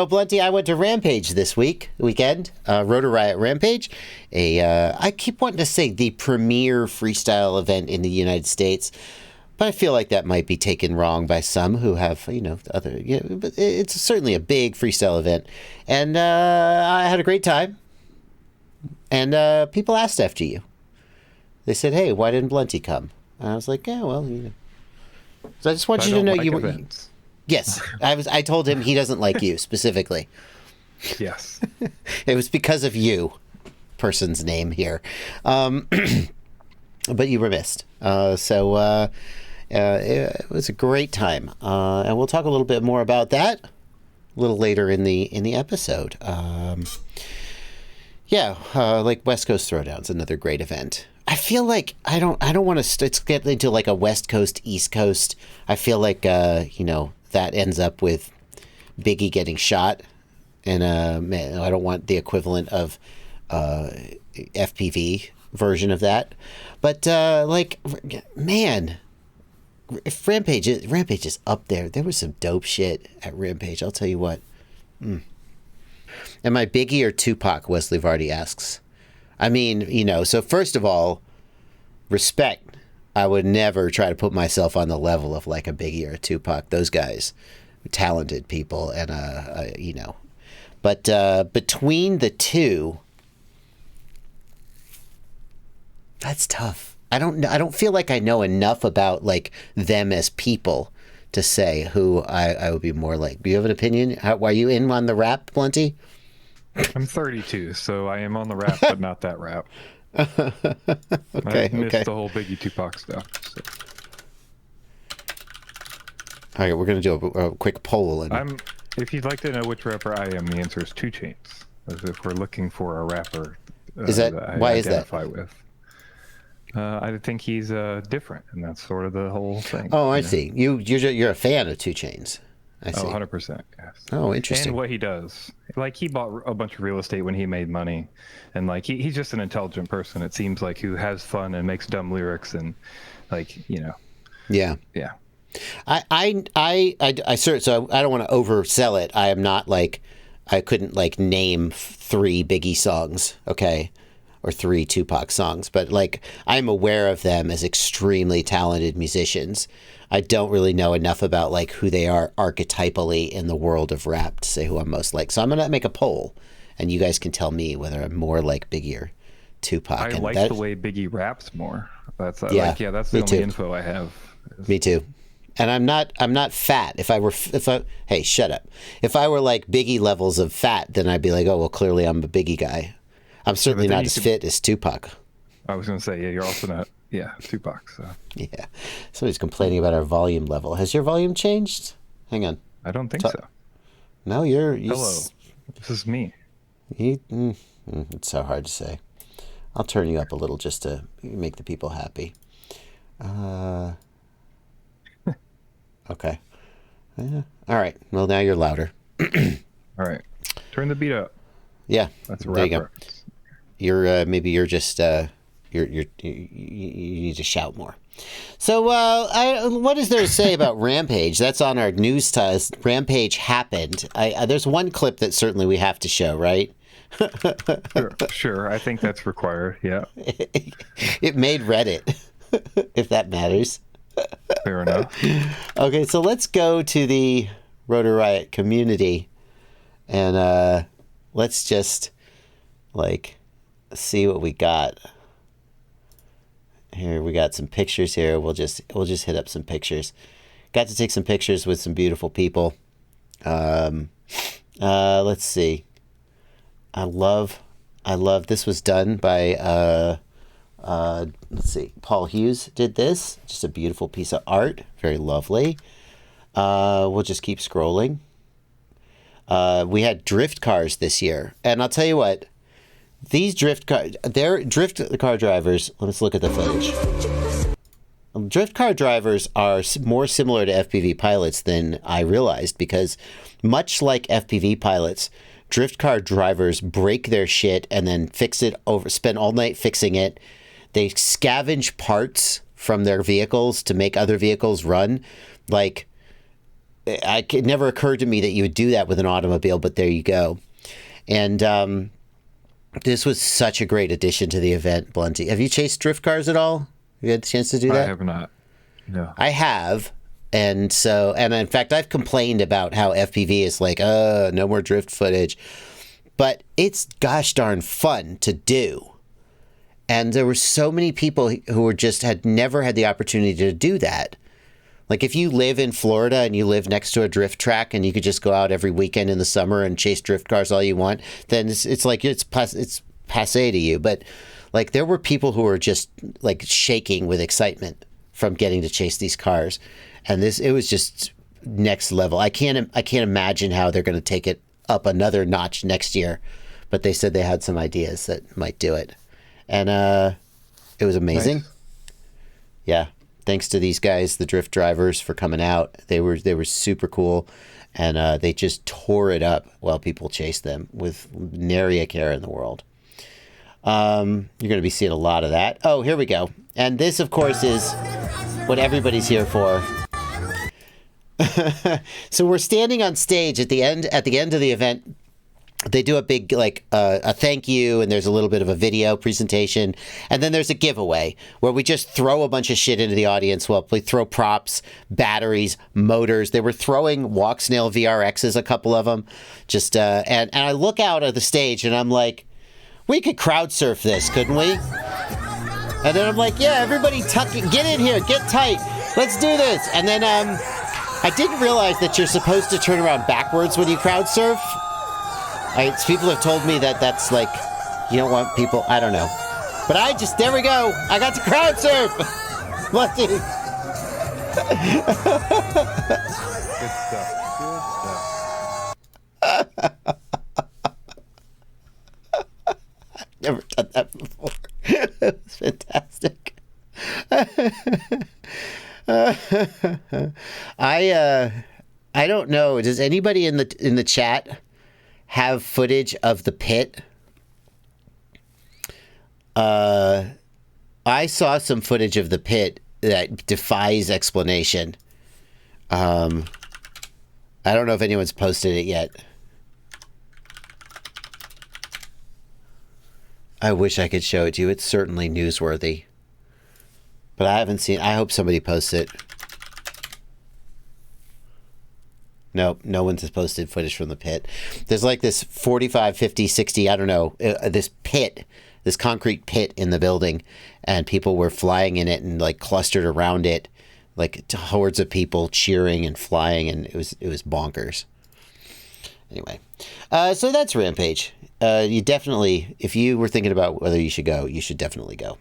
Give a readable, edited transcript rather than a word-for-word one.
Blunty, I went to Rampage this weekend, Rotor Riot Rampage. I keep wanting to say the premier freestyle event in the United States, but I feel like that might be taken wrong by some who have, other, but it's certainly a big freestyle event. And I had a great time. And people asked after you. They said, hey, why didn't Blunty come? And I was like, yeah, well, So I just want you to know you were... Yes, I told him he doesn't like you specifically. Yes. It was because of you, person's name here. But you were missed. It was a great time. And we'll talk a little bit more about that a little later in the episode. Like West Coast Throwdown's another great event. I feel like I don't want to get into like a West Coast, East Coast. I feel like, that ends up with Biggie getting shot. And I don't want the equivalent of FPV version of that. But if Rampage is up there. There was some dope shit at Rampage. I'll tell you what. Am I Biggie or Tupac? Wesley Vardy asks. I mean, so first of all, respect. I would never try to put myself on the level of like a Biggie or a Tupac. Those guys, talented people, and But between the two, that's tough. I don't feel like I know enough about like them as people to say who I would be more like. Do you have an opinion? Are you in on the rap, Blunty? I'm 32, so I am on the rap, but not that rap. Okay, I missed the whole Biggie Tupac stuff. So. All right, we're going to do a quick poll. If you'd like to know which rapper I am, the answer is 2 Chainz. As if we're looking for a rapper why is that? With. I think he's different, and that's sort of the whole thing. Oh, I see. You're a fan of 2 Chainz. I see. 100%, yes. Oh, interesting. And what he does. Like, he bought a bunch of real estate when he made money. And, like, he's just an intelligent person, it seems like, who has fun and makes dumb lyrics and, like, Yeah. Yeah. So I don't want to oversell it. I am not like, I couldn't, like, name 3 Biggie songs, okay? Or 3 Tupac songs. But, like, I'm aware of them as extremely talented musicians. I don't really know enough about like who they are archetypally in the world of rap to say who I'm most like. So I'm gonna make a poll, and you guys can tell me whether I'm more like Biggie or Tupac. I like the way Biggie raps more. That's that's the only info I have. Me too. And I'm not fat. Hey, shut up. If I were like Biggie levels of fat, then I'd be like, oh well, clearly I'm a Biggie guy. I'm certainly not as fit as Tupac. I was gonna say, yeah, you're also not. Yeah, Tupac. So. Yeah. Somebody's complaining about our volume level. Has your volume changed? Hang on. I don't think so. No, Hello. This is me. It's so hard to say. I'll turn you up a little just to make the people happy. Okay. Yeah. All right. Well, now you're louder. All right. Turn the beat up. Yeah. That's a rap reference. You're just... You need to shout more. So, what is there to say about Rampage? That's on our news test. Rampage happened. There's one clip that certainly we have to show, right? Sure. I think that's required. Yeah. It made Reddit, if that matters. Fair enough. Okay, so let's go to the Rotor Riot community, and let's just see what we got. Here we got some pictures here. We'll just hit up some pictures. Got to take some pictures with some beautiful people. Let's see. I love this was done by let's see. Paul Hughes did this. Just a beautiful piece of art. Very lovely. We'll just keep scrolling. We had drift cars this year, and I'll tell you what. These drift car drivers, let's look at the footage. Drift car drivers are more similar to FPV pilots than I realized, because much like FPV pilots, drift car drivers break their shit and then spend all night fixing it. They scavenge parts from their vehicles to make other vehicles run. Like, it never occurred to me that you would do that with an automobile, but there you go. And this was such a great addition to the event, Blunty. Have you chased drift cars at all? Have you had the chance to do that? I have not. No. I have. And in fact, I've complained about how FPV is like, no more drift footage. But it's gosh darn fun to do. And there were so many people who had never had the opportunity to do that. Like if you live in Florida and you live next to a drift track and you could just go out every weekend in the summer and chase drift cars all you want, then it's like it's passé to you. But like there were people who were just like shaking with excitement from getting to chase these cars, and it was just next level. I can't imagine how they're going to take it up another notch next year, but they said they had some ideas that might do it, and it was amazing. Nice. Yeah. Thanks to these guys, the drift drivers, for coming out. They were super cool, and they just tore it up while people chased them with nary a care in the world. You're going to be seeing a lot of that. Oh, here we go. And this, of course, is what everybody's here for. So we're standing on stage at the end of the event. They do a big, a thank you, and there's a little bit of a video presentation. And then there's a giveaway where we just throw a bunch of shit into the audience. Well, we throw props, batteries, motors. They were throwing Walk Snail VRXs, a couple of them. Just, and I look out at the stage, and I'm like, we could crowd surf this, couldn't we? And then I'm like, yeah, everybody get in here, get tight. Let's do this. And then I didn't realize that you're supposed to turn around backwards when you crowd surf. People have told me that that's like, you don't want people, I don't know. But there we go. I got to crowd surf. Lucky. Good stuff. I've never done that before. It was fantastic. I don't know. Does anybody in the chat have footage of the pit? I saw some footage of the pit that defies explanation. I don't know if anyone's posted it yet. I wish I could show it to you. It's certainly newsworthy. But I haven't seen. I hope somebody posts it. Nope, no one's posted footage from the pit. There's like this 45, 50, 60, I don't know, this pit, this concrete pit in the building, and people were flying in it and like clustered around it, like hordes of people cheering and flying, and it was bonkers. Anyway, so that's Rampage. You definitely, if you were thinking about whether you should go, you should definitely go.